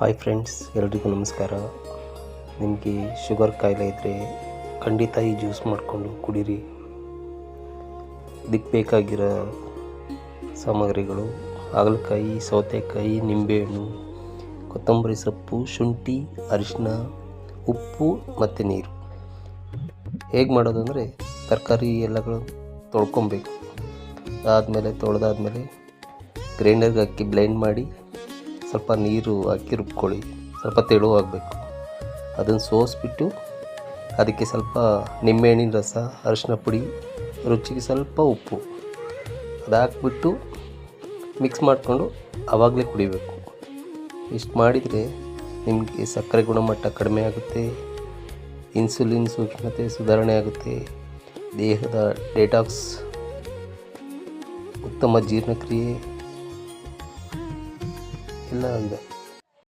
Hi friends, ಎಲ್ರಿಗೂ ನಮಸ್ಕಾರ. ನಿಮಗೆ ಶುಗರ್ ಕಾಯಿಲೆ ಇದ್ದರೆ ಖಂಡಿತ ಈ ಜ್ಯೂಸ್ ಮಾಡಿಕೊಂಡು ಕುಡೀರಿ. ಇದಕ್ಕೆ ಬೇಕಾಗಿರೋ ಸಾಮಗ್ರಿಗಳು: ಹಾಗಲಕಾಯಿ, ಸೌತೆಕಾಯಿ, ನಿಂಬೆಹಣ್ಣು, ಕೊತ್ತಂಬರಿ ಸೊಪ್ಪು, ಶುಂಠಿ, ಅರಿಶಿನ, ಉಪ್ಪು ಮತ್ತು ನೀರು. ಹೇಗೆ ಮಾಡೋದು ಅಂದರೆ, ತರಕಾರಿ ಎಲ್ಲಗಳು ತೊಳ್ಕೊಬೇಕು. ತೊಳೆದಾದ್ಮೇಲೆ ಗ್ರೈಂಡರ್ಗೆ ಹಾಕಿ ಬ್ಲೆಂಡ್ ಮಾಡಿ ಸ್ವಲ್ಪ ನೀರು ಹಾಕಿ ರುಬ್ಕೊಳ್ಳಿ. ಸ್ವಲ್ಪ ತೆಳುವಾಗಬೇಕು. ಅದನ್ನು ಸೋಸಿಬಿಟ್ಟು ಅದಕ್ಕೆ ಸ್ವಲ್ಪ ನಿಂಬೆಹಣ್ಣಿನ ರಸ, ಅರಿಶಿನ ಪುಡಿ, ರುಚಿಗೆ ಸ್ವಲ್ಪ ಉಪ್ಪು ಅದು ಹಾಕ್ಬಿಟ್ಟು ಮಿಕ್ಸ್ ಮಾಡಿಕೊಂಡು ಆವಾಗಲೇ ಕುಡಿಬೇಕು. ಇಷ್ಟು ಮಾಡಿದರೆ ನಿಮಗೆ ಸಕ್ಕರೆ ಗುಣಮಟ್ಟ ಕಡಿಮೆ ಆಗುತ್ತೆ, ಇನ್ಸುಲಿನ್ ಸೂಕ್ಷ್ಮತೆ ಸುಧಾರಣೆ ಆಗುತ್ತೆ, ದೇಹದ ಡೆಟಾಕ್ಸ್, ಉತ್ತಮ ಜೀರ್ಣಕ್ರಿಯೆ ಎಲ್ಲ ಇದೆ.